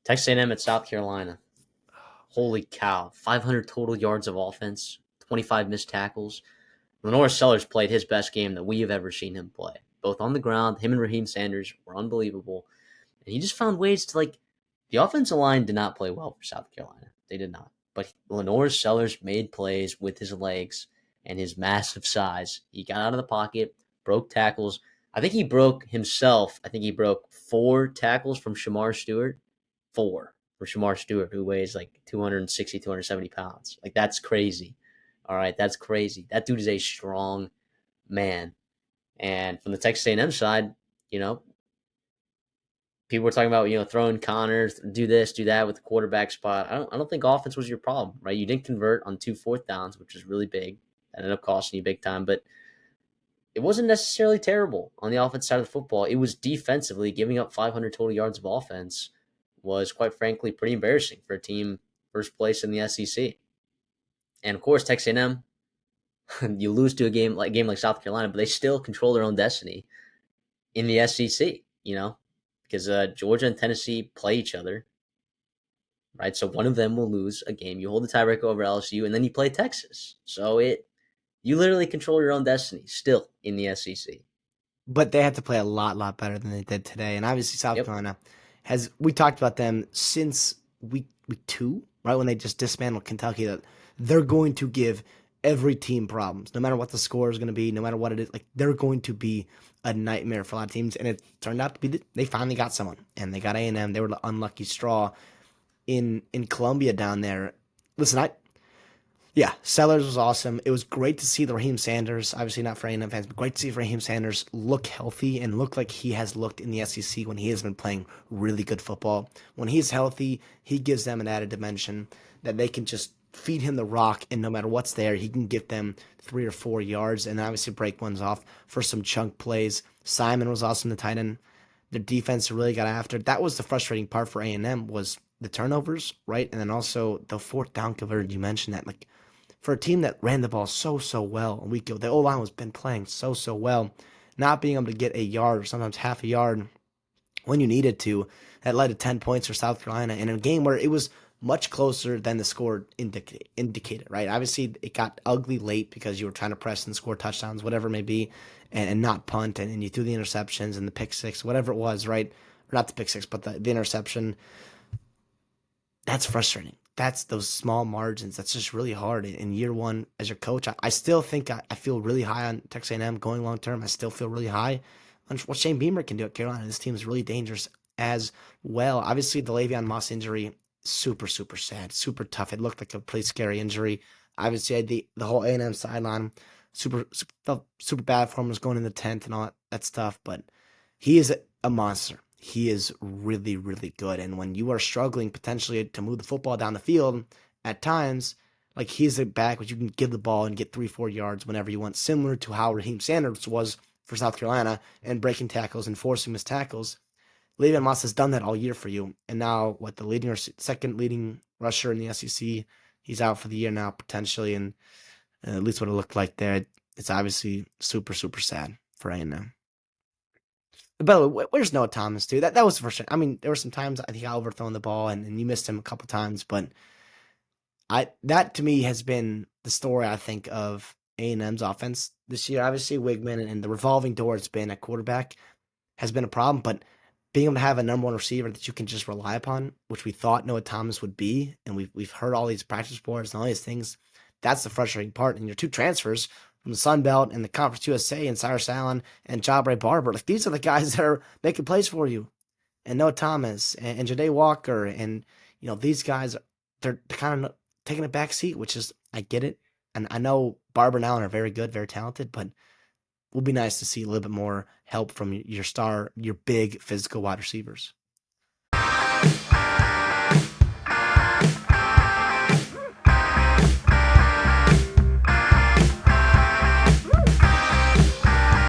Texas A&M at South Carolina. Holy cow. 500 total yards of offense, 25 missed tackles. Lenore Sellers played his best game that we have ever seen him play. Both on the ground, him and Raheem Sanders were unbelievable. And he just found ways to, the offensive line did not play well for South Carolina. They did not. But Lenore Sellers made plays with his legs and his massive size. He got out of the pocket, broke tackles. I think he broke himself. I think he broke 4 tackles from Shamar Stewart. 4 for Shamar Stewart, who weighs like 260, 270 pounds. Like, that's crazy. All right, that's crazy. That dude is a strong man. And from the Texas A&M side, you know, people were talking about, throwing Connor, do this, do that with the quarterback spot. I don't think offense was your problem, right? You didn't convert on 2 fourth downs, which was really big. That ended up costing you big time, but it wasn't necessarily terrible on the offense side of the football. It was defensively giving up 500 total yards of offense was, quite frankly, pretty embarrassing for a team first place in the SEC. And of course, Texas A&M, you lose to a game like South Carolina, but they still control their own destiny in the SEC. Because Georgia and Tennessee play each other, right? So one of them will lose a game. You hold the tiebreaker over LSU, and then you play Texas. So you literally control your own destiny still in the SEC. But they had to play a lot better than they did today. And obviously South Carolina we talked about them since week 2, right, when they just dismantled Kentucky, that they're going to give every team problems, no matter what the score is going to be, no matter what it is. Like, they're going to be a nightmare for a lot of teams, and it turned out to be they finally got someone, and they got A&M. They were the unlucky straw in Columbia down there. Listen, Sellers was awesome. It was great to see the Raheem Sanders, obviously not for A&M fans, but great to see Raheem Sanders look healthy and look like he has looked in the SEC when he has been playing really good football. When he's healthy, he gives them an added dimension that they can just feed him the rock, and no matter what's there, he can get them 3 or 4 yards and obviously break ones off for some chunk plays. Simon was awesome, the tight end. Their defense really got after. That was the frustrating part for A&M, was the turnovers, right? And then also the fourth down conversion. You mentioned that, like, for a team that ran the ball so well a week ago, the O-line was been playing so well, not being able to get a yard or sometimes half a yard when you needed to, that led to 10 points for South Carolina in a game where it was much closer than the score indicated, right? Obviously, it got ugly late because you were trying to press and score touchdowns, whatever it may be, and not punt, and you threw the interceptions and the pick six, whatever it was, right? Or not the pick six, but the interception. That's frustrating. That's those small margins. That's just really hard in year one as your coach. I still think I feel really high on Texas A&M going long term. I still feel really high on what Shane Beamer can do at Carolina. This team is really dangerous as well. Obviously, the Le'Veon Moss injury, super sad, super tough. It looked like a pretty scary injury. Obviously, the whole A&M sideline, felt super bad for him, was going in the 10th and all that stuff. But he is a monster. He is really good. And when you are struggling potentially to move the football down the field at times, like, he's a back which you can give the ball and get 3-4 yards whenever you want, similar to how Raheem Sanders was for South Carolina and breaking tackles and forcing missed tackles. Le'Veon Moss has done that all year for you. And now, second leading rusher in the SEC, he's out for the year now potentially, and at least what it looked like there. It's obviously super sad for A&M. By the way, where's Noah Thomas, too? That was the first. I mean, there were some times I think he got overthrown the ball, and you missed him a couple times, but that to me has been the story, I think, of A&M's offense this year. Obviously, Wigman and the revolving door it's been at quarterback has been a problem, but being able to have a number one receiver that you can just rely upon, which we thought Noah Thomas would be, and we've heard all these practice reports and all these things, that's the frustrating part. And your 2 transfers from the Sun Belt and the Conference USA, and Cyrus Allen and Jabray Barber, like, these are the guys that are making plays for you. And Noah Thomas and Ja'Day Walker, and these guys, they're kind of taking a back seat, which is, I get it. And I know Barber and Allen are very good, very talented, but it would be nice to see a little bit more help from your big physical wide receivers.